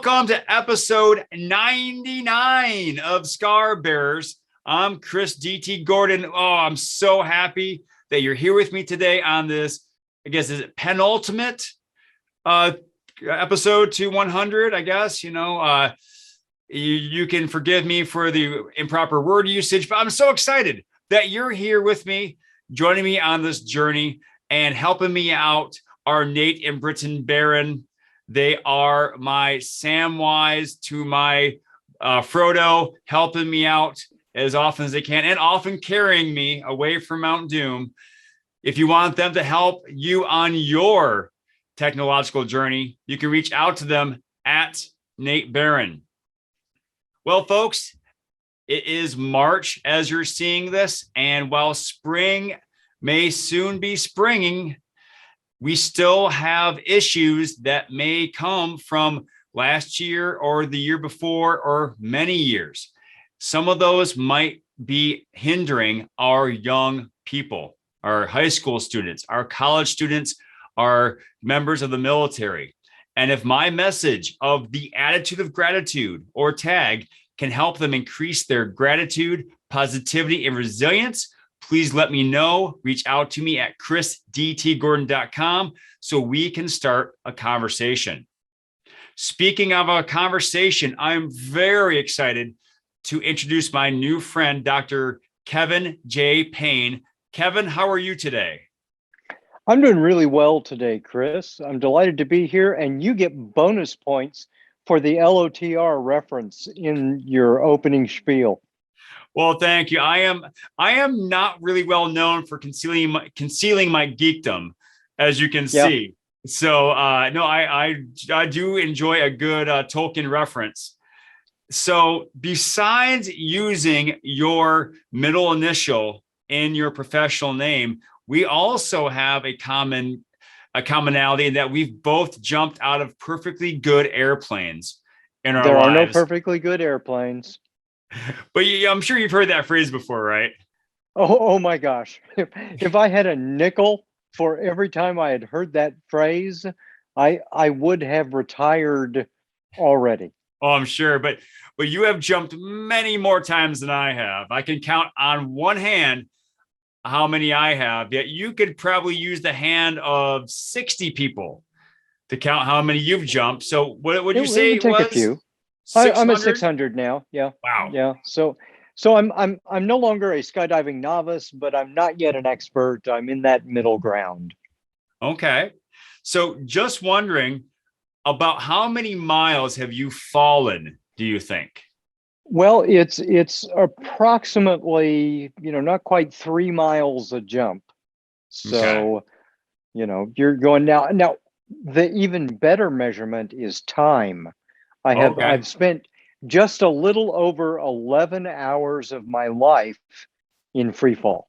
Welcome to episode 99 of Scar Bearers. I'm Chris DT Gordon. Oh, I'm so happy that you're here with me today on this, I guess, is it penultimate episode to 100, I guess. You can forgive me for the improper word usage, but I'm so excited that you're here with me, joining me on this journey and helping me out. Our Nate and Britton Barron. They are my Samwise to my Frodo, helping me out as often as they can and often carrying me away from Mount Doom. If you want them to help you on your technological journey, you can reach out to them at Nate Barron. Well, folks, it is March as you're seeing this, and while spring may soon be springing, we still have issues that may come from last year or the year before or many years. Some of those might be hindering our young people, our high school students, our college students, our members of the military. And if my message of the attitude of gratitude or tag can help them increase their gratitude, positivity, and resilience, please let me know. Reach out to me at chrisdtgordon.com so we can start a conversation. Speaking of a conversation, I'm very excited to introduce my new friend, Dr. Kevin J. Payne. Kevin, how are you today? I'm doing really well today, Chris. I'm delighted to be here, and you get bonus points for the LOTR reference in your opening spiel. Well, thank you. I am not really well known for concealing my geekdom, as you can see. So no, I do enjoy a good Tolkien reference. So besides using your middle initial in your professional name, we also have a commonality in that we've both jumped out of perfectly good airplanes in our lives. There are no perfectly good airplanes. But I'm sure you've heard that phrase before, right? Oh my gosh. If I had a nickel for every time I had heard that phrase, I would have retired already. Oh, I'm sure. But you have jumped many more times than I have. I can count on one hand how many I have. Yet you could probably use the hand of 60 people to count how many you've jumped. So what would you say it was? A few. I'm at 600 now. Yeah. Wow. Yeah. So I'm no longer a skydiving novice, but I'm not yet an expert. I'm in that middle ground. Okay. So just wondering, about how many miles have you fallen, do you think? Well, it's approximately, not quite 3 miles a jump. So, okay. You're going now. Now, the even better measurement is time. I've spent just a little over 11 hours of my life in free fall.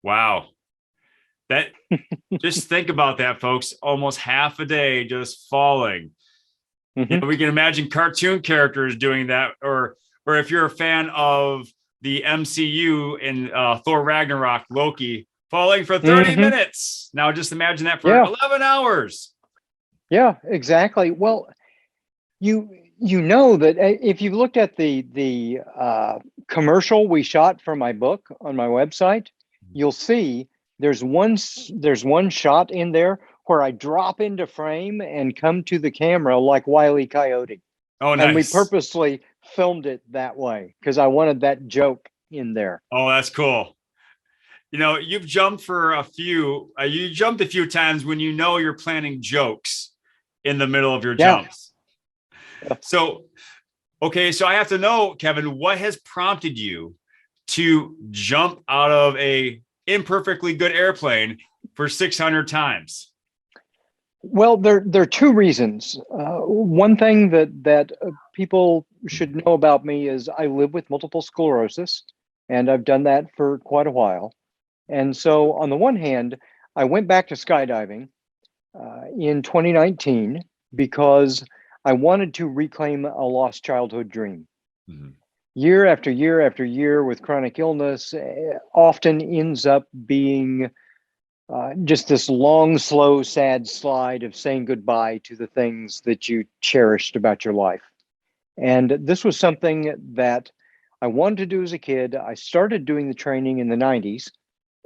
Wow. That just think about that, folks. Almost half a day just falling. Mm-hmm. We can imagine cartoon characters doing that, or if you're a fan of the MCU in Thor Ragnarok, Loki falling for 30 minutes. Now just imagine that for 11 hours. Yeah, exactly. Well, you know that if you've looked at the commercial we shot for my book on my website, you'll see there's one shot in there where I drop into frame and come to the camera like Wile E. Coyote. Oh, nice. And we purposely filmed it that way because I wanted that joke in there. Oh, that's cool. You've jumped for you jumped a few times when you're planning jokes in the middle of your jumps. Yeah. So I have to know, Kevin, what has prompted you to jump out of a imperfectly good airplane for 600 times? Well, there are two reasons. One thing that people should know about me is I live with multiple sclerosis, and I've done that for quite a while. And so on the one hand, I went back to skydiving in 2019 because I wanted to reclaim a lost childhood dream. Mm-hmm. Year after year after year with chronic illness often ends up being just this long, slow, sad slide of saying goodbye to the things that you cherished about your life. And this was something that I wanted to do as a kid. I started doing the training in the 90s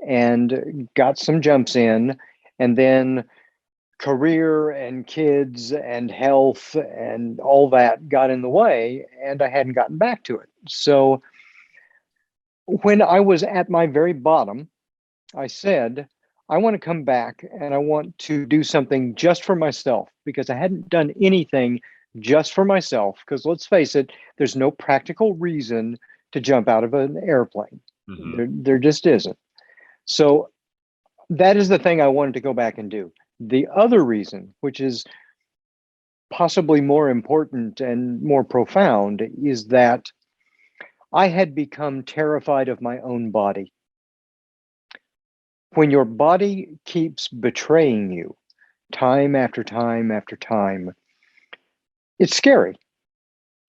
and got some jumps in, and then career and kids and health and all that got in the way, and I hadn't gotten back to it. So when I was at my very bottom, I said, I want to come back and I want to do something just for myself, because I hadn't done anything just for myself. Because let's face it, there's no practical reason to jump out of an airplane. There just isn't. So that is the thing I wanted to go back and do. The other reason, which is possibly more important and more profound, is that I had become terrified of my own body. When your body keeps betraying you time after time after time, it's scary.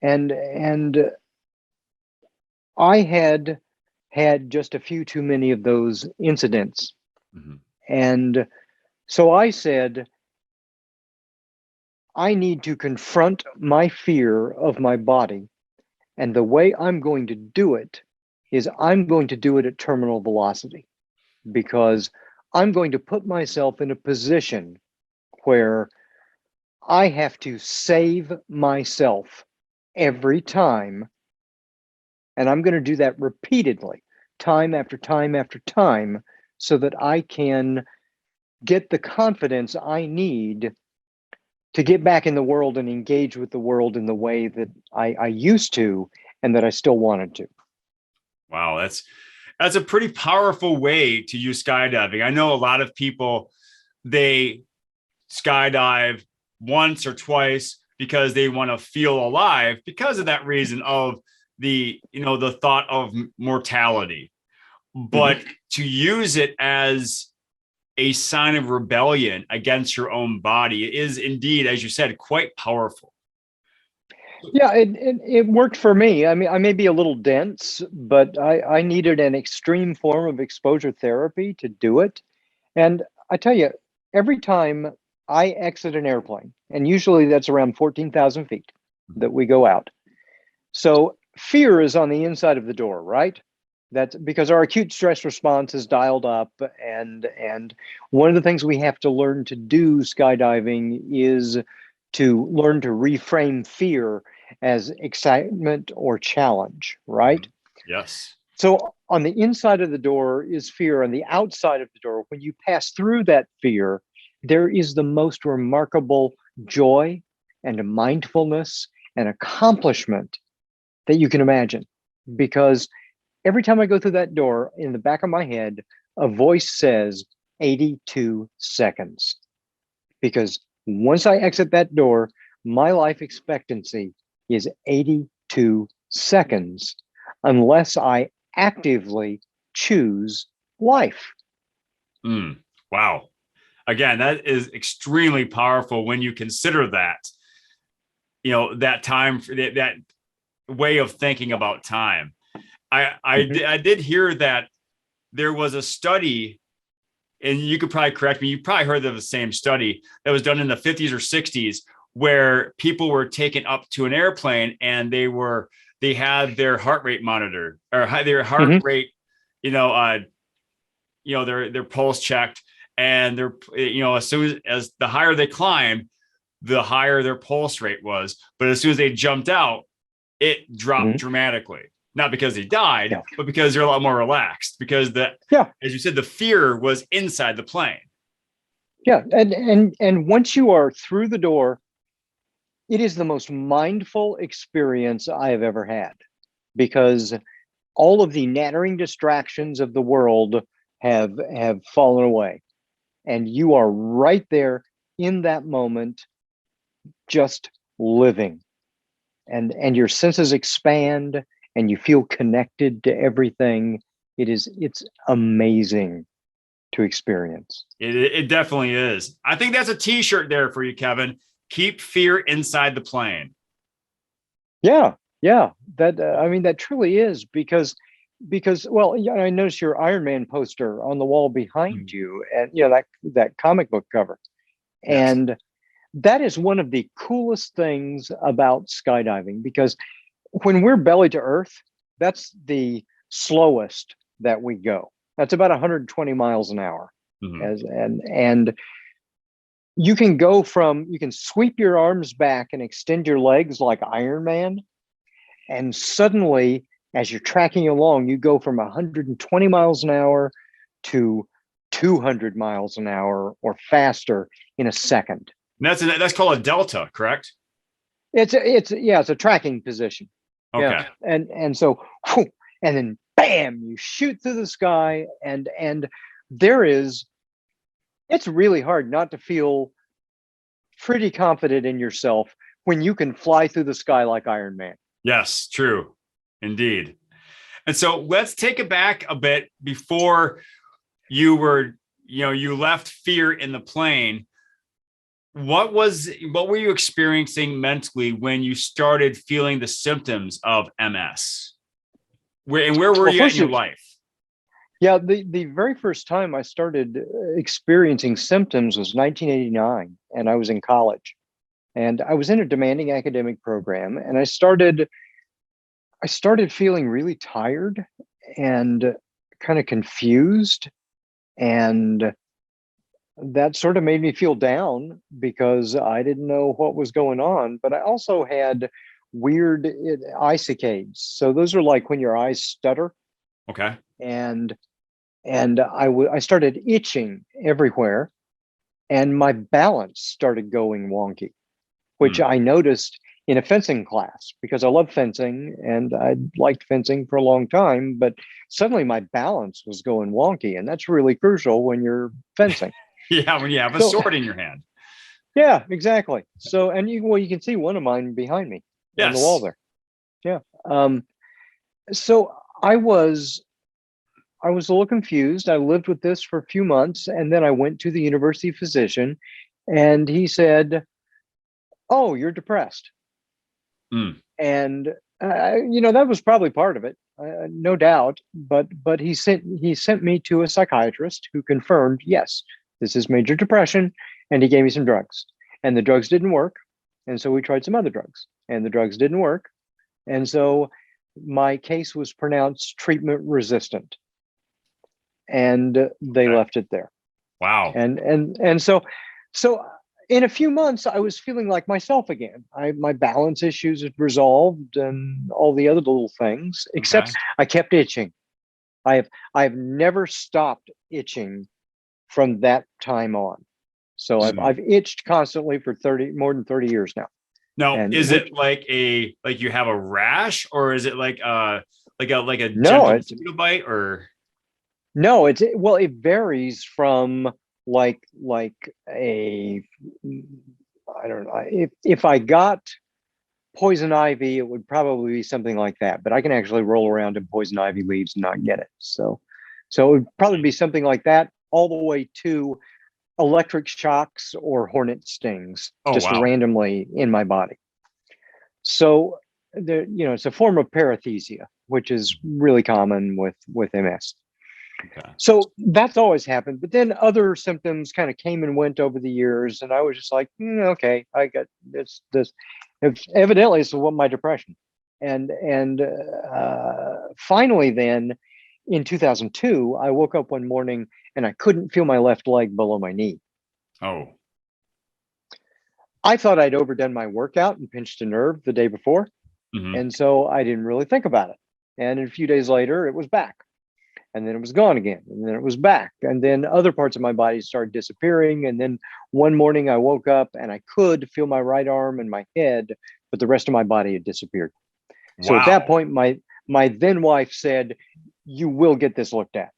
And I had had just a few too many of those incidents. And so I said, I need to confront my fear of my body. And the way I'm going to do it is I'm going to do it at terminal velocity, because I'm going to put myself in a position where I have to save myself every time. And I'm going to do that repeatedly, time after time after time, so that I can get the confidence I need to get back in the world and engage with the world in the way that I used to and that I still wanted to. Wow, that's a pretty powerful way to use skydiving. I know a lot of people, they skydive once or twice because they want to feel alive, because of that reason of the thought of mortality. But to use it as a sign of rebellion against your own body is indeed, as you said, quite powerful. Yeah, it worked for me. I mean, I may be a little dense, but I needed an extreme form of exposure therapy to do it. And I tell you, every time I exit an airplane, and usually that's around 14,000 feet that we go out. So fear is on the inside of the door, right? That's because our acute stress response is dialed up. And one of the things we have to learn to do skydiving is to learn to reframe fear as excitement or challenge, right? Yes. So on the inside of the door is fear. On the outside of the door, when you pass through that fear, there is the most remarkable joy and mindfulness and accomplishment that you can imagine. Because every time I go through that door, in the back of my head, a voice says 82 seconds. Because once I exit that door, my life expectancy is 82 seconds, unless I actively choose life. Wow. Again, that is extremely powerful when you consider that, that time, that way of thinking about time. I did hear that there was a study, and you could probably correct me, you probably heard of the same study that was done in the 50s or 60s, where people were taken up to an airplane and they had their heart rate monitored, or their heart rate, their pulse checked, and their, as soon as the higher they climbed, the higher their pulse rate was. But as soon as they jumped out, it dropped dramatically. Not because they died, but because they're a lot more relaxed, because as you said, the fear was inside the plane. Yeah. And once you are through the door, it is the most mindful experience I have ever had, because all of the nattering distractions of the world have fallen away. And you are right there in that moment, just living. And your senses expand and you feel connected to everything. It's amazing to experience. It definitely is. I think that's a t-shirt there for you, Kevin. Keep fear inside the plane. Yeah. That truly is, because because, well, yeah, I noticed your Iron Man poster on the wall behind Mm. you, and that comic book cover, Yes. and that is one of the coolest things about skydiving, because when we're belly to earth, that's the slowest that we go. That's about 120 miles an hour. Mhm. And you can sweep your arms back and extend your legs like Iron Man, and suddenly, as you're tracking along, you go from 120 miles an hour to 200 miles an hour or faster in a second. And that's called a delta, correct? It's a tracking position. Yeah. Okay. And so whew, and then bam, you shoot through the sky, and there is it's really hard not to feel pretty confident in yourself when you can fly through the sky like Iron Man. Yes, true. Indeed. And so let's take it back a bit before you left fear in the plane. What were you experiencing mentally when you started feeling the symptoms of MS? Where were Well, you at in first, your life? yeah, the very first time I started experiencing symptoms was 1989, and I was in college, and I was in a demanding academic program, and I started feeling really tired and kind of confused, and that sort of made me feel down because I didn't know what was going on. But I also had weird eye saccades. So those are like when your eyes stutter, Okay. and I started itching everywhere, and my balance started going wonky, which Hmm. I noticed in a fencing class because I love fencing and I liked fencing for a long time. But suddenly my balance was going wonky, and that's really crucial when you're fencing. Yeah, when you have a So sword in your hand. yeah, exactly. So, and you can see one of mine behind me on the wall Yes. there. Yeah. Um, so I was a little confused. I lived with this for a few months, and then I went to the university physician, and he said, "Oh, you're depressed." Mm. And that was probably part of it, no doubt. But he sent me to a psychiatrist who confirmed, yes, this is major depression, and he gave me some drugs, and the drugs didn't work, and so we tried some other drugs, and the drugs didn't work, and so my case was pronounced treatment resistant, and they Okay. left it there. Wow. And so in a few months I was feeling like myself again. My balance issues had resolved and all the other little things, Okay. except I kept itching. I've never stopped itching from that time on. So Mm. I've itched constantly for more than 30 years now. Now, And is which it like you have a rash, or is it like a no, gentle it's mosquito bite, or no, it's well, it varies from like a I don't know. If I got poison ivy, it would probably be something like that. But I can actually roll around in poison ivy leaves and not get it. So it would probably be something like that, all the way to electric shocks or hornet stings, oh just wow. randomly in my body. So it's a form of paresthesia, which is really common with MS. Okay. So that's always happened. But then other symptoms kind of came and went over the years, and I was just like, okay, I got this. Evidently, it's what my depression, and finally, then in 2002, I woke up one morning and I couldn't feel my left leg below my knee. Oh. I thought I'd overdone my workout and pinched a nerve the day before, Hmm. and so I didn't really think about it. And a few days later, it was back. And then it was gone again, and then it was back, and then other parts of my body started disappearing. And then one morning I woke up and I could feel my right arm and my head, but the rest of my body had disappeared. So at that Wow. point, my then wife said, "You will get this looked at,"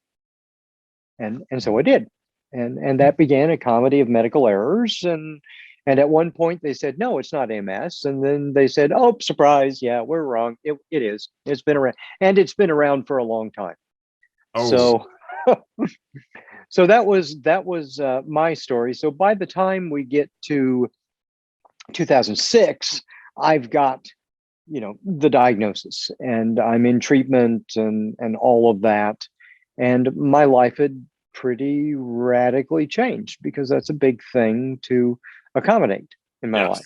and so I did, and that began a comedy of medical errors. And at one point they said, "No, it's not MS," and then they said, "Oh, surprise, yeah, we're wrong. It is. It's been around, and it's been around for a long time." Oh. So so that was my story. So by the time we get to 2006, I've got the diagnosis, and I'm in treatment and all of that. And my life had pretty radically changed because that's a big thing to accommodate in my life.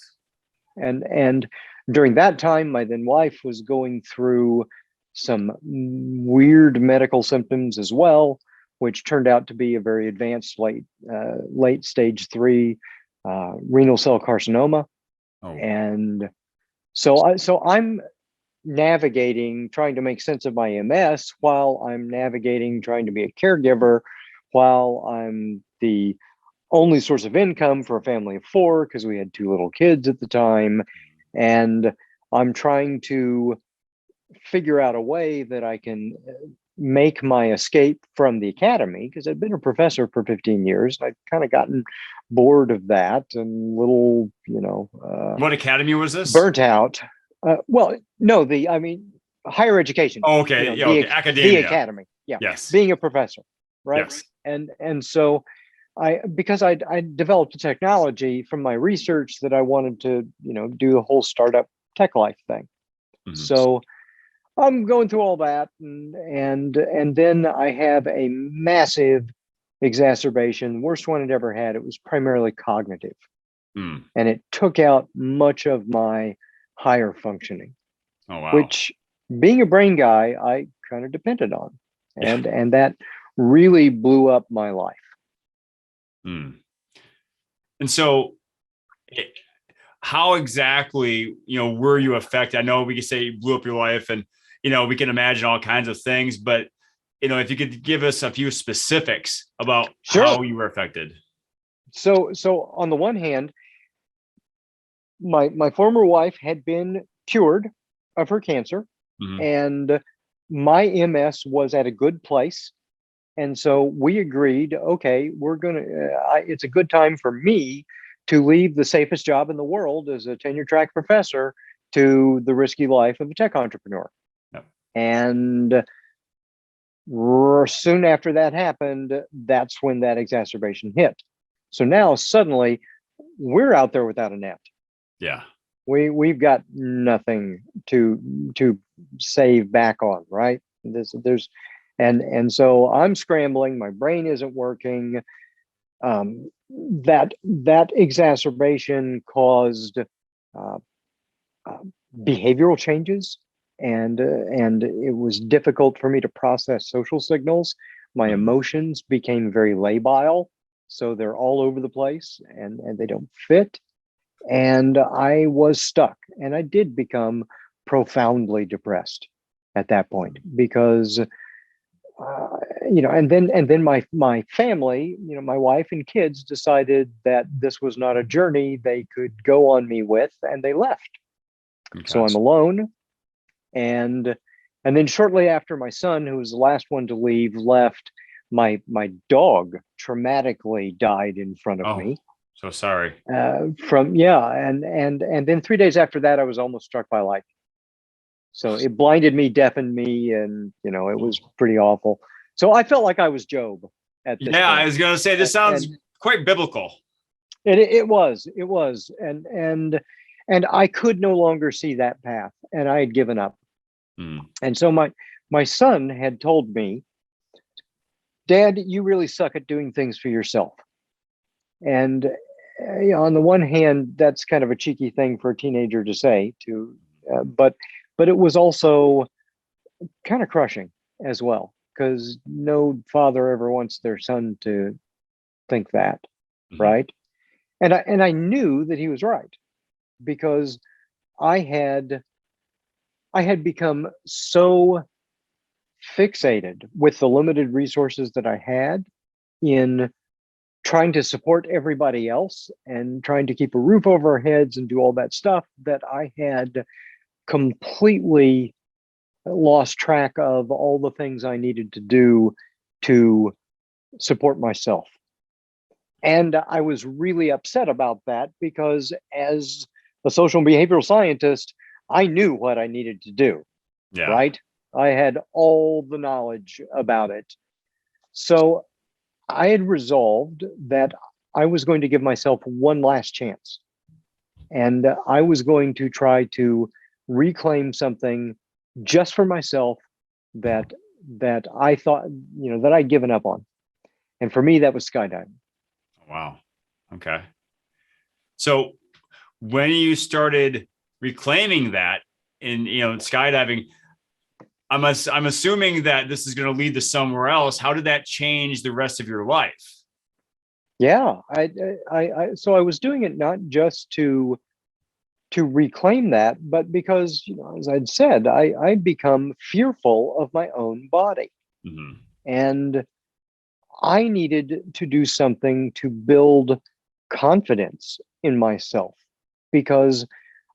Yes. And during that time, my then wife was going through some weird medical symptoms as well, which turned out to be a very advanced late stage 3 renal cell carcinoma. Oh. And so I'm navigating, trying to make sense of my MS while I'm navigating trying to be a caregiver, while I'm the only source of income for a family of 4 because we had 2 little kids at the time. And I'm trying to figure out a way that I can make my escape from the academy, because I'd been a professor for 15 years. I'd kind of gotten bored of that and little, What academy was this? burnt out. Well, no, higher education. Oh, okay. Yeah, the, okay. Academia. the academy. Yeah. Yes. Being a professor. Right. Yes. And so because I developed a technology from my research that I wanted to, do the whole startup tech life thing. Mhm. So I'm going through all that, and then I have a massive exacerbation, worst one I'd ever had. It was primarily cognitive, and it took out much of my higher functioning. Oh, wow. Which, being a brain guy, I kind of depended on, and that really blew up my life. And so how exactly, were you affected? I know we could say you blew up your life, and, we can imagine all kinds of things, but, if you could give us a few specifics about how you were affected. So on the one hand, my former wife had been cured of her cancer, and my MS was at a good place. And so we agreed, okay, it's a good time for me to leave the safest job in the world as a tenure track professor to the risky life of a tech entrepreneur. Yep. And soon after that happened, that's when that exacerbation hit. So now suddenly we're out there without a net. Yeah. We've got nothing to save back on, right? And so I'm scrambling. My brain isn't working. That exacerbation caused behavioral changes, and it was difficult for me to process social signals. My emotions became very labile, so they're all over the place, and they don't fit. And I was stuck, and I did become profoundly depressed at that point because. And then my family, my wife and kids decided that this was not a journey they could go on me with, and they left. Okay. So I'm alone. And then shortly after my son, who was the last one to leave, left, my dog traumatically died in front of me. So sorry. And then 3 days after that, I was almost struck by lightning. So it blinded me, deafened me, and it was pretty awful. So I felt like I was Job at this point. I was going to say, this sounds quite biblical. It was, and I could no longer see that path, and I had given up. And so my son had told me, "Dad, you really suck at doing things for yourself." And on the one hand, that's kind of a cheeky thing for a teenager to say, but it was also kind of crushing as well, because no father ever wants their son to think that, right? And I knew that he was right, because I had become so fixated with the limited resources that I had in trying to support everybody else and trying to keep a roof over our heads and do all that stuff, that I had completely lost track of all the things I needed to do to support myself. And I was really upset about that, because as a social and behavioral scientist, I knew what I needed to do, right? I had all the knowledge about it. So I had resolved that I was going to give myself one last chance. And I was going to try to reclaim something just for myself that I thought, that I'd given up on. And for me, that was skydiving. Wow. Okay. So when you started reclaiming that in, skydiving, I'm assuming that this is going to lead to somewhere else. How did that change the rest of your life? Yeah, so I was doing it not just to reclaim that, but because, as I'd said, I'd become fearful of my own body. Mm-hmm. And I needed to do something to build confidence in myself, because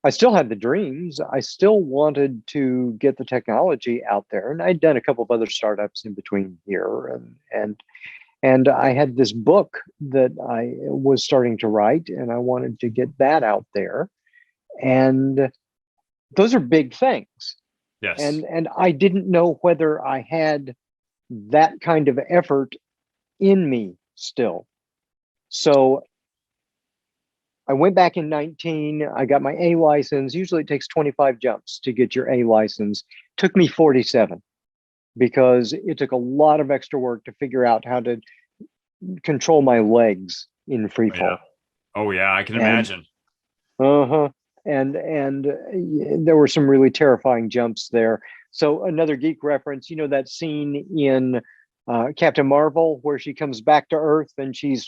I still had the dreams. I still wanted to get the technology out there. And I'd done a couple of other startups in between here. And I had this book that I was starting to write, and I wanted to get that out there. And those are big things. Yes. And I didn't know whether I had that kind of effort in me still. So I went back in 19, I got my A license. Usually it takes 25 jumps to get your A license. Took me 47 because it took a lot of extra work to figure out how to control my legs in free fall. Oh yeah, I can imagine. And there were some really terrifying jumps there. So another geek reference, that scene in Captain Marvel where she comes back to Earth and she's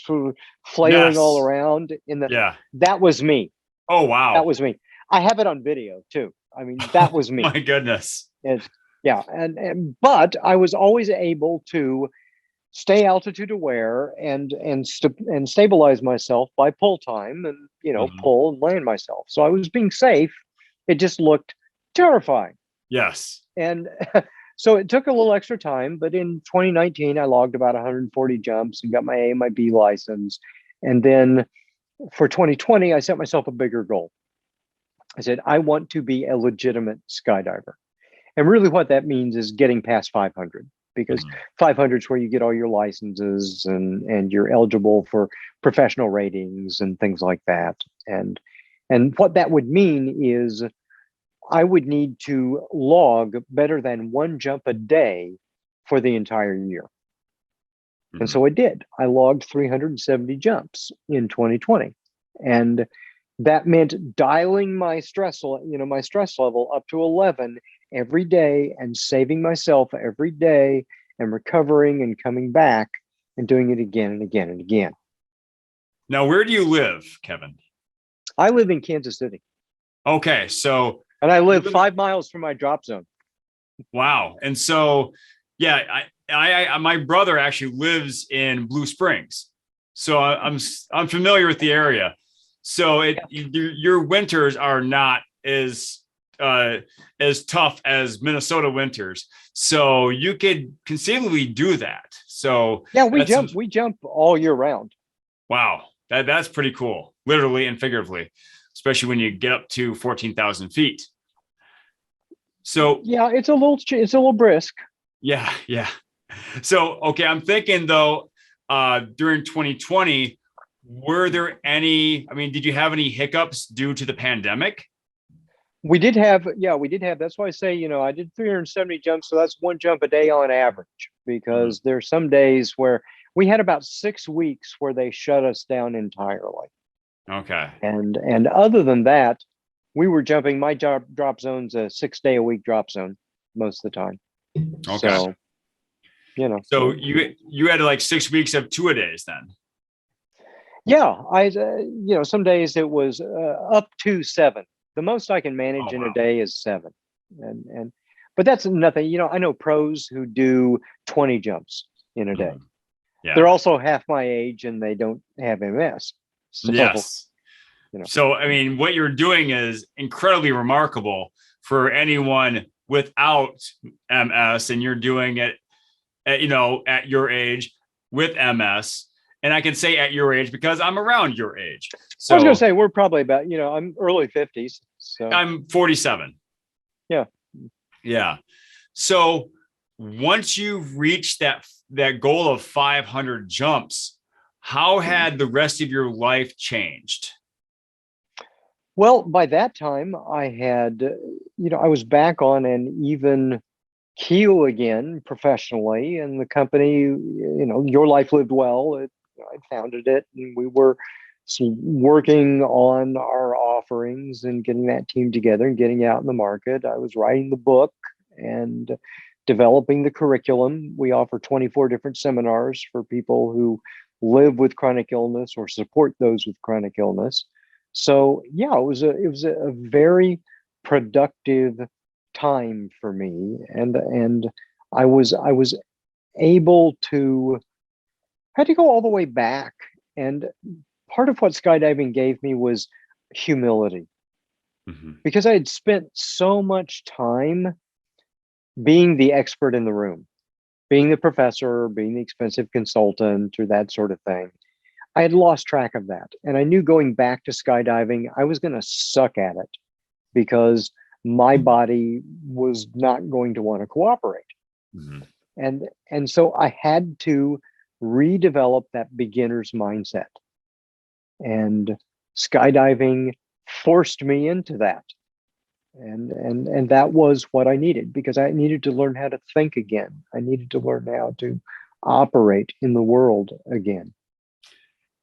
flailing all around that was me. Oh wow, that was me. I have it on video too. I mean, that was me. My goodness. But I was always able to stay altitude aware and stabilize myself by pull time and pull and land myself. So I was being safe. It just looked terrifying. Yes. And so it took a little extra time, but in 2019 I logged about 140 jumps and got my A and my B license. And then for 2020 I set myself a bigger goal. I said I want to be a legitimate skydiver. And really what that means is getting past 500. Because 500 is where you get all your licenses and you're eligible for professional ratings and things like that. And what that would mean is I would need to log better than one jump a day for the entire year. And so I did. I logged 370 jumps in 2020. And that meant dialing my stress level up to 11 every day and saving myself every day and recovering and coming back and doing it again and again and again. Now, where do you live, Kevin? I live in Kansas City. Okay, so and I live 5 miles from my drop zone. Wow. And so, yeah, I my brother actually lives in Blue Springs, so I'm familiar with the area. So your winters are not as tough as Minnesota winters. So you could conceivably do that. So yeah, we jump all year round. Wow. That's pretty cool. Literally and figuratively, especially when you get up to 14,000 feet. So yeah, it's a little brisk. Yeah. So, okay. I'm thinking though, during 2020, were there any, did you have any hiccups due to the pandemic? We did have. That's why I say, I did 370 jumps. So that's one jump a day on average, because there's some days where we had about 6 weeks where they shut us down entirely. Okay. And other than that, we were jumping. My drop zone's a 6-day-a-week drop zone most of the time. Okay. So, So you had like 6 weeks of 2-a-days then? Yeah. Some days it was up to 7. The most I can manage in a day is 7. But that's nothing. I know pros who do 20 jumps in a day. Yeah. They're also half my age and they don't have MS. So, yes. So, what you're doing is incredibly remarkable for anyone without MS, and you're doing it at your age with MS. And I can say at your age because I'm around your age. So I was going to say, we're probably about, I'm early 50s. So I'm 47. Yeah. Yeah. So once you've reached that goal of 500 jumps, how had the rest of your life changed? Well, by that time, I had, I was back on an even keel again professionally, and the company, Your Life Lived Well. I founded it, and we were working on our offerings and getting that team together and getting out in the market. I was writing the book and developing the curriculum. We offer 24 different seminars for people who live with chronic illness or support those with chronic illness. So yeah, it was a very productive time for me, and I was able to had to go all the way back, and part of what skydiving gave me was humility, Mhm. because I had spent so much time being the expert in the room, being the professor, being the expensive consultant, or that sort of thing. I had lost track of that. And I knew going back to skydiving, I was going to suck at it because my body was not going to want to cooperate. Mhm. And so I had to redevelop that beginner's mindset. And skydiving forced me into that. And that was what I needed, because I needed to learn how to think again. I needed to learn how to operate in the world again.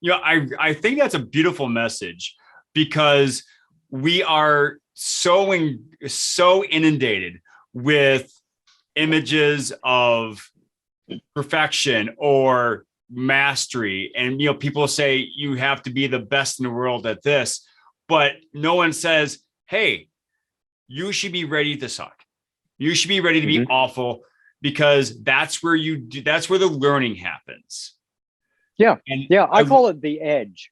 I think that's a beautiful message, because we are so inundated with images of perfection or mastery, and people say you have to be the best in the world at this, but no one says, hey, you should be ready to suck. You should be ready to be Mhm. awful, because that's where the learning happens. Yeah, And yeah, I I call it the edge.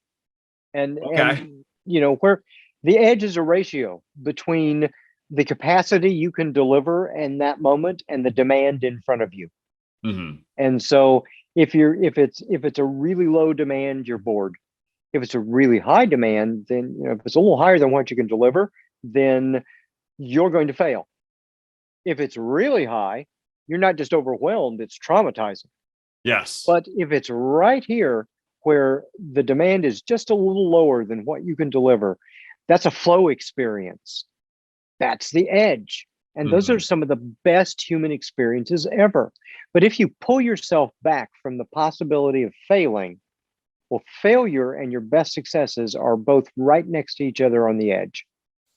and okay. and where the edge is a ratio between the capacity you can deliver in that moment and the demand in front of you. Mhm. And so if it's a really low demand, you're bored. If it's a really high demand, then if it's a little higher than what you can deliver, then you're going to fail. If it's really high, you're not just overwhelmed, it's traumatizing. Yes. But if it's right here where the demand is just a little lower than what you can deliver, that's a flow experience. That's the edge. And those are Mhm. some of the best human experiences ever. But if you pull yourself back from the possibility of failing, well, failure and your best successes are both right next to each other on the edge.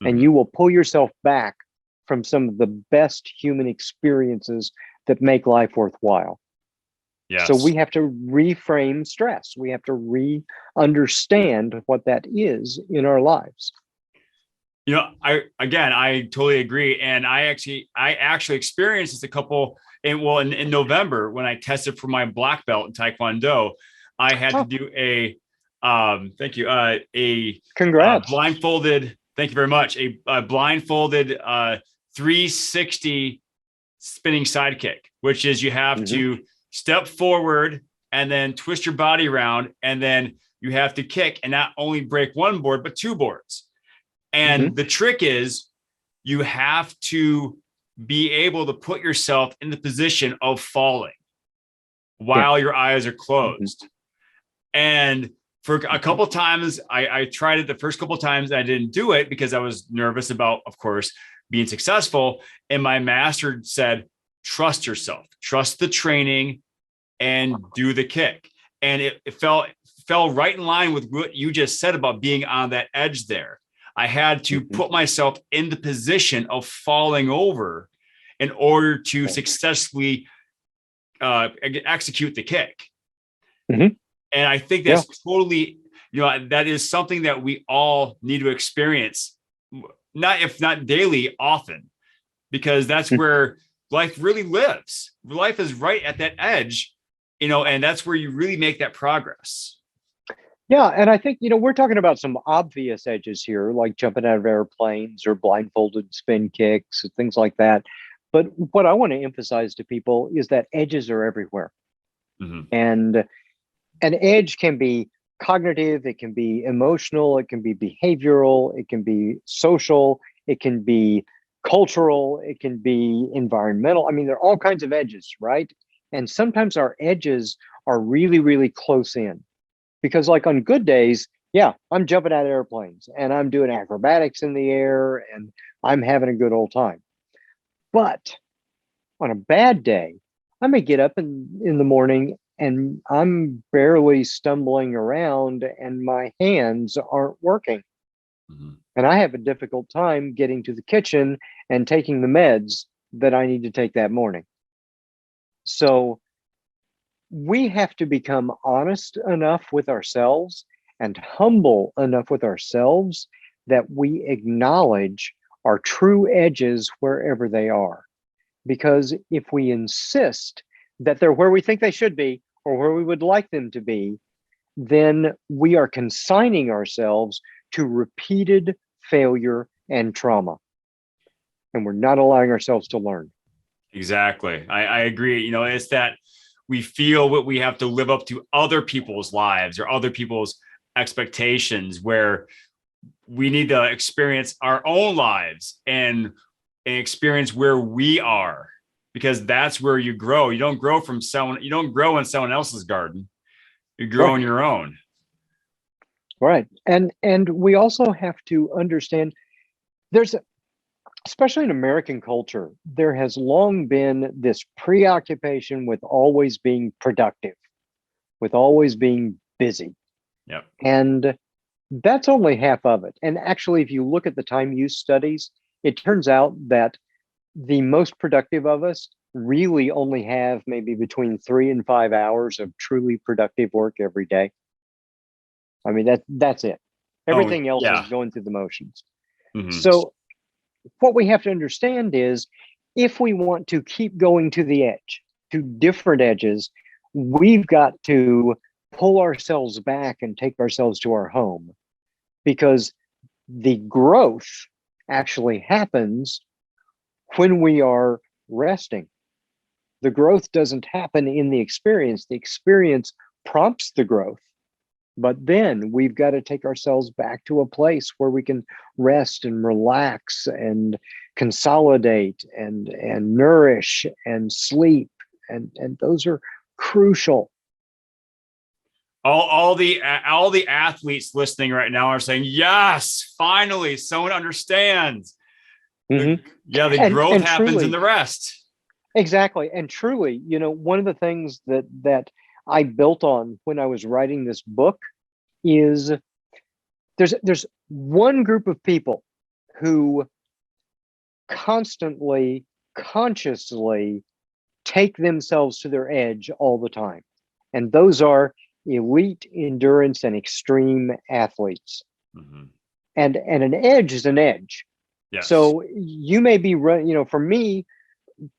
And Mhm. you will pull yourself back from some of the best human experiences that make life worthwhile. So Yes. we have to reframe stress. We have to understand what that is in our lives. I totally agree, and I actually experienced this a couple in November when I tested for my black belt in Taekwondo. I had to Oh, do a thank you a congrats. blindfolded. Thank you very much. A blindfolded 360 spinning side kick, which is you have Hmm. to step forward and then twist your body around, and then you have to kick and not only break one board but two boards. Hmm. And the trick is you have to be able to put yourself in the position of falling Yeah. while your eyes are Hmm. closed. And for a Hmm. couple of times, I tried it the first couple of times. I didn't do it because I was nervous about, of course, being successful. And my master said, trust yourself, trust the training, and do the kick. And it fell right in line with what you just said about being on that edge there. I had to Hmm. put myself in the position of falling over in order to Yeah. successfully execute the kick. Hmm. And I think Yeah. that's totally, that is something that we all need to experience, not if not daily, often, because that's where life really lives. Life is right at that edge, and that's where you really make that progress. Yeah. And I think, we're talking about some obvious edges here, like jumping out of airplanes or blindfolded spin kicks and things like that. But what I want to emphasize to people is that edges are everywhere. Mm-hmm. And an edge can be cognitive, it can be emotional, it can be behavioral, it can be social, it can be cultural, it can be environmental. I mean, there are all kinds of edges, right? And sometimes our edges are really, really close in, because, like, on good days, Yeah, I'm jumping out of airplanes and I'm doing acrobatics in the air and I'm having a good old time. But on a bad day, I may get up in the morning and I'm barely stumbling around and my hands aren't working. Mhm. And I have a difficult time getting to the kitchen and taking the meds that I need to take that morning. So we have to become honest enough with ourselves and humble enough with ourselves that we acknowledge our true edges wherever they are. Because if we insist that they're where we think they should be or where we would like them to be, then we are consigning ourselves to repeated failure and trauma. And we're not allowing ourselves to learn. Exactly. I agree. It's that we feel what we have to live up to other people's lives or other people's expectations, where we need to experience our own lives and experience where we are, because that's where you grow. You don't grow in someone else's garden. You grow Right. in your own. Right. And we also have to understand there's especially in American culture, there has long been this preoccupation with always being productive, with always being busy. Yep. And that's only half of it. And actually, if you look at the time use studies, it turns out that the most productive of us really only have maybe between 3 and 5 hours of truly productive work every day. I mean, that's it. Oh, Everything else is yeah. going through the motions. Mhm. So what we have to understand is if we want to keep going to the edge, to different edges, we've got to pull ourselves back and take ourselves to our home, because the growth actually happens when we are resting. The growth doesn't happen in the experience prompts the growth. But then we've got to take ourselves back to a place where we can rest and relax and consolidate and nourish and sleep. And those are crucial. All the athletes listening right now are saying, yes, finally someone understands. Mm-hmm. The And growth and happens in truly, the rest. exactly. And truly, one of the things that I built on when I was writing this book is there's one group of people who constantly, consciously take themselves to their edge all the time. And those are elite endurance and extreme athletes. Mhm. And an edge is an edge. Yes. So you may be for me,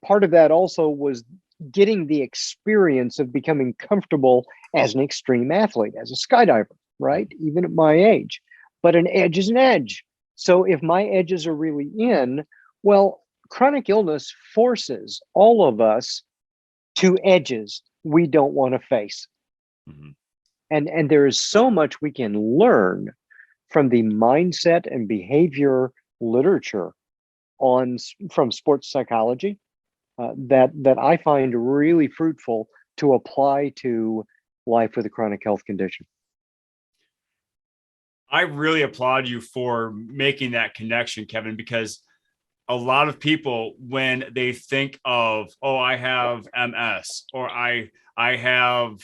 part of that also was getting the experience of becoming comfortable as an extreme athlete, as a skydiver, right? Even at my age. But an edge is an edge. So if my edges are really in, well, chronic illness forces all of us to edges we don't want to face. Mhm. And there is so much we can learn from the mindset and behavior literature on from sports psychology that I find really fruitful to apply to life with a chronic health condition. I really applaud you for making that connection, Kevin, because a lot of people, when they think of, oh, I have MS, or I have,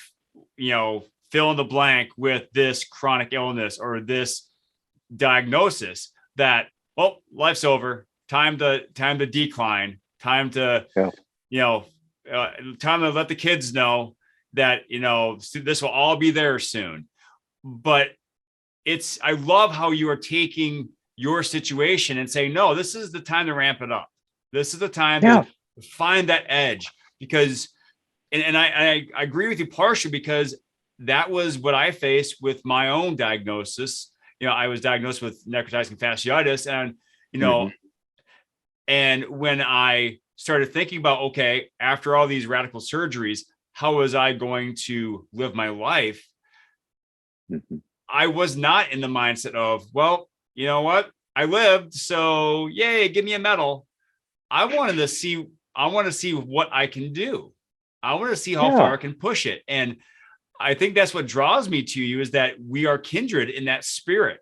fill in the blank with this chronic illness or this diagnosis, that, well, life's over, time to decline, time to, Yeah. you know, time to let the kids know that, this will all be there soon. But I love how you are taking your situation and saying, no, this is the time to ramp it up. This is the time Yeah. to find that edge, because, and I agree with you partially, because that was what I faced with my own diagnosis. I was diagnosed with necrotizing fasciitis, and, Mhm. and when I started thinking about, okay, after all these radical surgeries, how was I going to live my life? Mhm. I was not in the mindset of, well, you know what? I lived, so yay, give me a medal. I wanted to see what I can do. I want to see how far Yeah. I can push it. And I think that's what draws me to you, is that we are kindred in that spirit.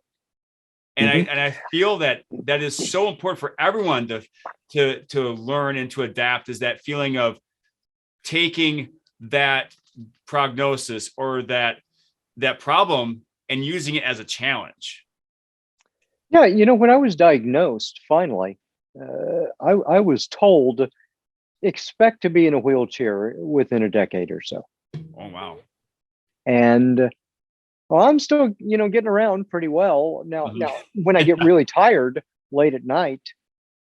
And I feel that that is so important for everyone to learn and to adapt, is that feeling of taking that prognosis or that problem and using it as a challenge. Yeah, when I was diagnosed, finally, I was told, expect to be in a wheelchair within a decade or so. Oh, wow. And well, I'm still, getting around pretty well now. Mhm. Now, when I get really tired late at night,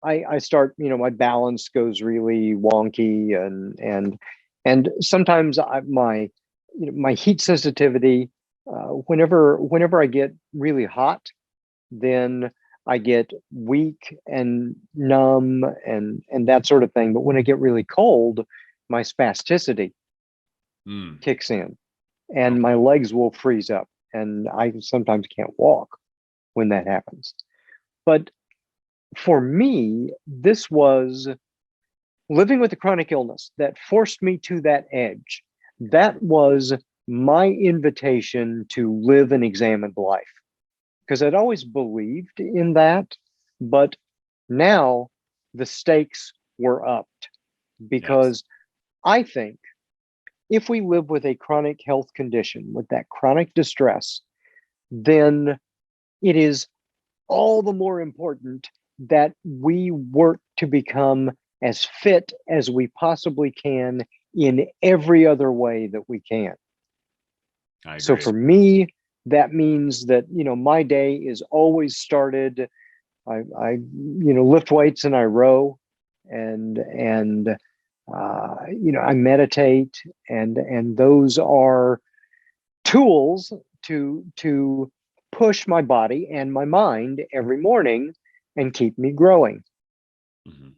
I start, my balance goes really wonky, and sometimes my heat sensitivity, whenever I get really hot, then I get weak and numb and that sort of thing. But when I get really cold, my spasticity Mm. kicks in, and Okay. my legs will freeze up, and I sometimes can't walk when that happens. But for me, this was living with a chronic illness that forced me to that edge. That was my invitation to live an examined life, because I'd always believed in that. But now the stakes were upped, Yes. because I think if we live with a chronic health condition, with that chronic distress, then it is all the more important that we work to become as fit as we possibly can in every other way that we can. I So agree. for me, that means that, my day is always started. I lift weights and I row, and I meditate, and those are tools to push my body and my mind every morning and keep me growing. Mhm.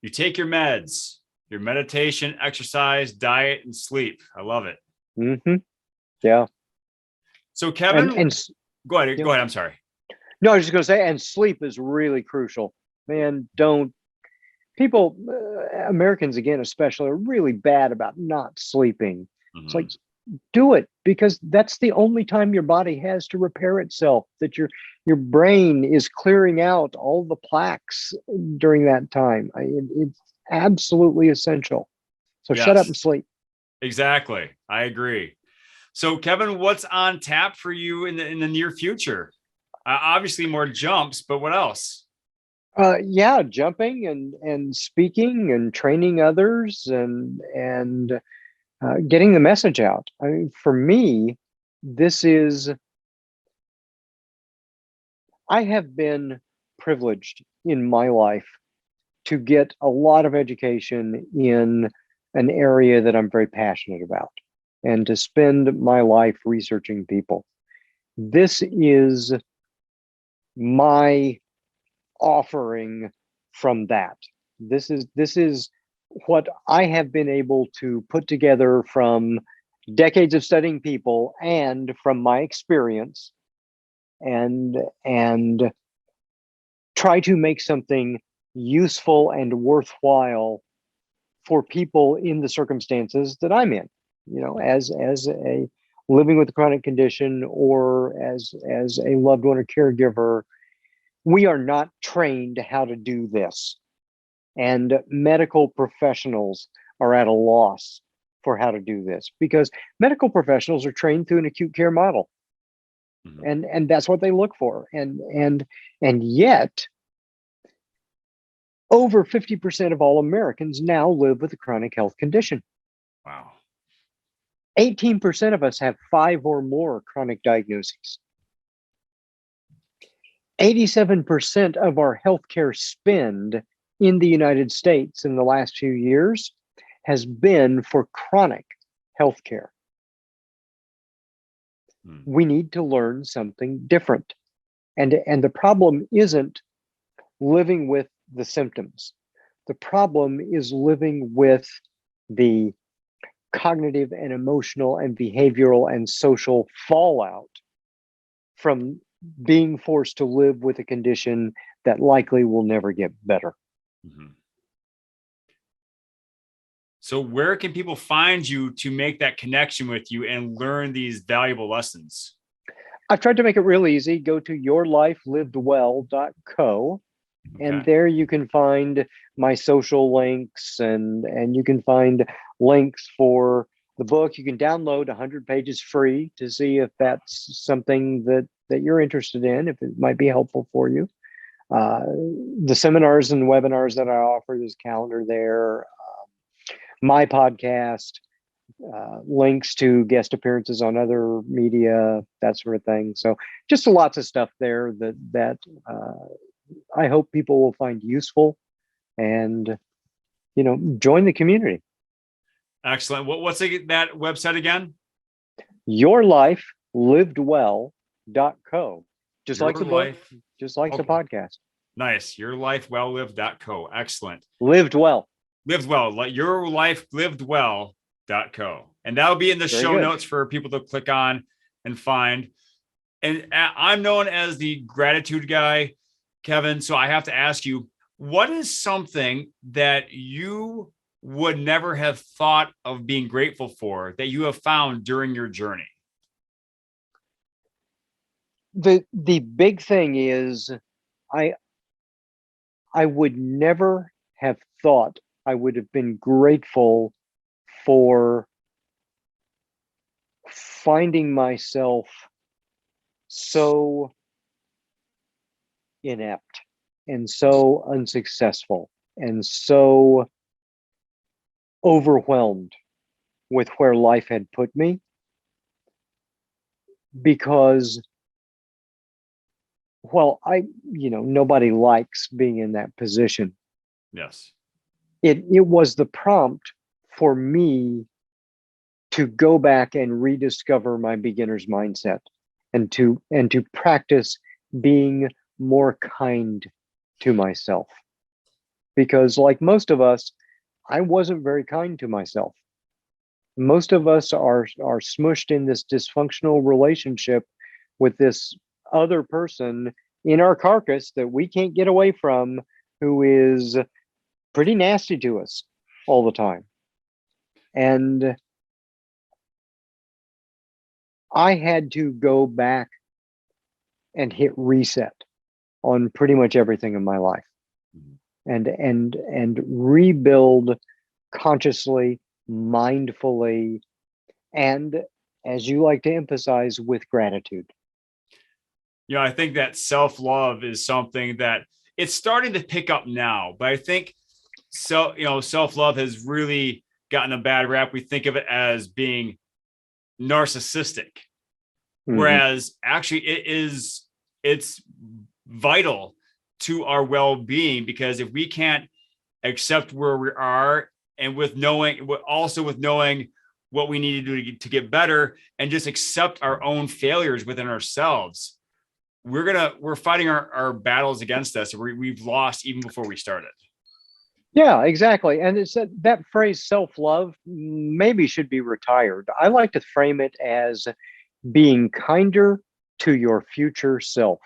You take your meds, your meditation, exercise, diet, and sleep. I love it. Hmm. Yeah. So, and Kevin, and go ahead. yeah. Go ahead. I'm sorry. No, I was just going to say, and sleep is really crucial. Man, don't people, Americans again especially, are really bad about not sleeping. It's like, Mhm. do it, because that's the only time your body has to repair itself, that your brain is clearing out all the plaques during that time. It's absolutely essential. So shut up and Yes, sleep. exactly. I agree. So, Kevin, what's on tap for you in the near future? Obviously, more jumps, but what else? Yeah, jumping and speaking and training others, and getting the message out. I mean, for me, this is I have been privileged in my life to get a lot of education in an area that I'm very passionate about, and to spend my life researching people. This is my offering from that. This is what I have been able to put together from decades of studying people and from my experience, and try to make something useful and worthwhile for people in the circumstances that I'm in, as a living with a chronic condition, or as a loved one or caregiver. We are not trained how to do this, and medical professionals are at a loss for how to do this, because medical professionals are trained through an acute care model, Mhm. and that's what they look for, and yet over 50% of all Americans now live with a chronic health condition. Wow. 18% of us have 5 or more chronic diagnoses. 87% of our healthcare spend in the United States in the last few years has been for chronic healthcare. Hmm. We need to learn something different. And the problem isn't living with the symptoms. The problem is living with the cognitive and emotional and behavioral and social fallout from being forced to live with a condition that likely will never get better. Mhm. So where can people find you to make that connection with you and learn these valuable lessons? I've tried to make it real easy. Go to yourlifelivedwell.co, and Okay. there you can find my social links, and you can find links for the book. You can download 100 pages free to see if that's something that you're interested in, if it might be helpful for you. The seminars and webinars that I offer, there's a calendar there. My podcast, links to guest appearances on other media, that sort of thing. So just lots of stuff there that I hope people will find useful, and join the community. Excellent. What's that website again? Yourlifelivedwell.co. Just Your like the book, life. just like the Okay. podcast. Nice. Yourlifewelllived.co. Excellent. Lived well. Lived well. Like yourlifelivedwell.co. And that'll be in the Very show good. notes for people to click on and find. And I'm known as the gratitude guy, Kevin. So I have to ask you, what is something that you would never have thought of being grateful for that you have found during your journey? The big thing is I would never have thought I would have been grateful for finding myself so inept and so unsuccessful and so overwhelmed with where life had put me, because nobody likes being in that position. Yes. It was the prompt for me to go back and rediscover my beginner's mindset, and to practice being more kind to myself. Because like most of us, I wasn't very kind to myself. Most of us are smushed in this dysfunctional relationship with this other person in our carcass that we can't get away from, who is pretty nasty to us all the time. And I had to go back and hit reset on pretty much everything in my life, and rebuild consciously, mindfully, and, as you like to emphasize, with gratitude. I think that self-love is something that it's starting to pick up now, but I think self-love has really gotten a bad rap. We think of it as being narcissistic, whereas actually it's vital to our well-being, because if we can't accept where we are, and with knowing what we need to do to get better, and just accept our own failures within ourselves, we're fighting our battles against us. We've lost even before we started. Yeah, exactly. And it's that phrase self-love maybe should be retired. I like to frame it as being kinder to your future self.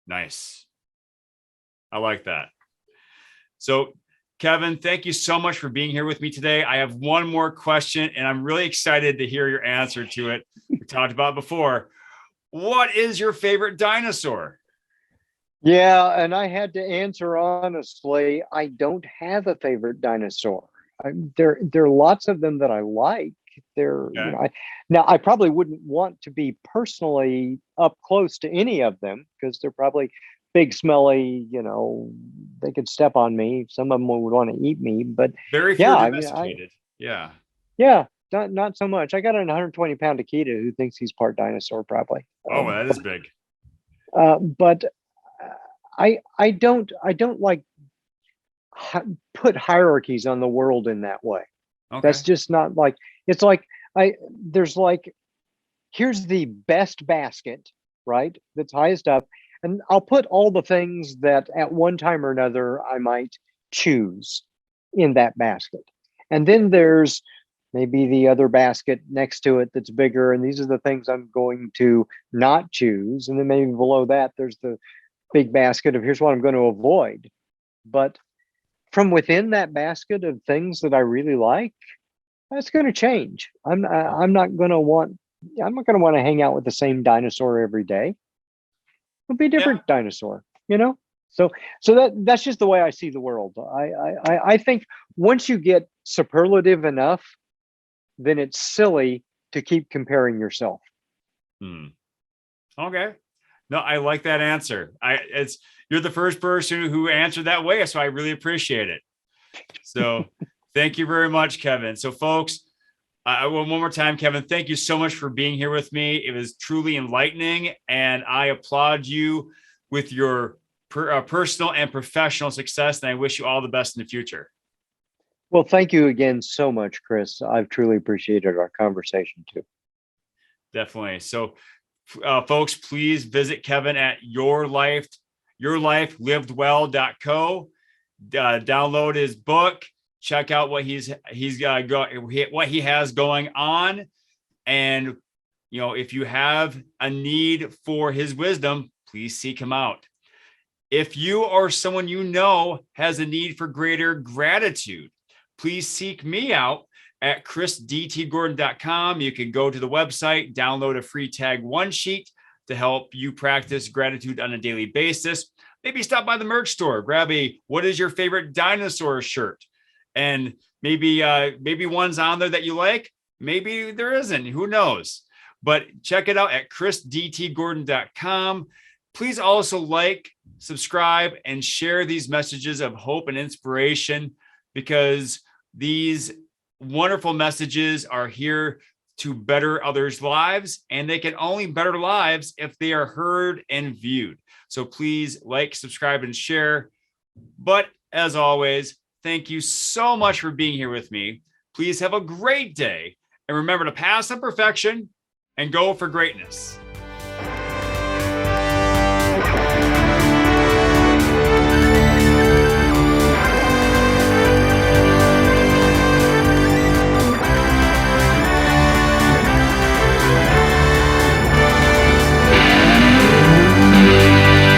Nice. I like that. So, Kevin, thank you so much for being here with me today. I have one more question, and I'm really excited to hear your answer to it. We talked about it before. What is your favorite dinosaur? Yeah, and I had to answer honestly, I don't have a favorite dinosaur. There are lots of them that I like. Okay. Now I probably wouldn't want to be personally up close to any of them, because they're probably big, smelly. They could step on me. Some of them would want to eat me. But Very few yeah, domesticated. Yeah. yeah, not so much. I got an 120-pound Akita who thinks he's part dinosaur, probably. Oh, that is big. But I don't like put hierarchies on the world in that way. Okay. That's just not like, it's like there's like, here's the best basket, right? That's highest up, and I'll put all the things that at one time or another I might choose in that basket. And then there's maybe the other basket next to it that's bigger, and these are the things I'm going to not choose. And then maybe below that there's the big basket of here's what I'm going to avoid. But from within that basket of things that I really like, That's going to change. I'm not going to want to hang out with the same dinosaur every day. It'll be a different dinosaur, you know? So that's just the way I see the world. I think once you get superlative enough, then it's silly to keep comparing yourself. Okay. No, I like that answer. You're the first person who answered that way, so I really appreciate it. So thank you very much, Kevin. So folks, one more time, Kevin, thank you so much for being here with me. It was truly enlightening, and I applaud you with your personal and professional success, and I wish you all the best in the future. Well, thank you again so much, Chris. I've truly appreciated our conversation too. Definitely. So folks, please visit Kevin at yourlifelivedwell.co. Download his book, check out what what he has going on. And, if you have a need for his wisdom, please seek him out. If you or someone you know has a need for greater gratitude, please seek me out at chrisdtgordon.com. You can go to the website, download a free tag one sheet to help you practice gratitude on a daily basis. Maybe stop by the merch store, grab what is your favorite dinosaur shirt? And maybe one's on there that you like. Maybe there isn't, who knows? But check it out at chrisdtgordon.com. Please also like, subscribe, and share these messages of hope and inspiration, because these wonderful messages are here to better others' lives, and they can only better lives if they are heard and viewed. So please like, subscribe, and share. But as always, thank you so much for being here with me. Please have a great day, and remember to pass on perfection and go for greatness.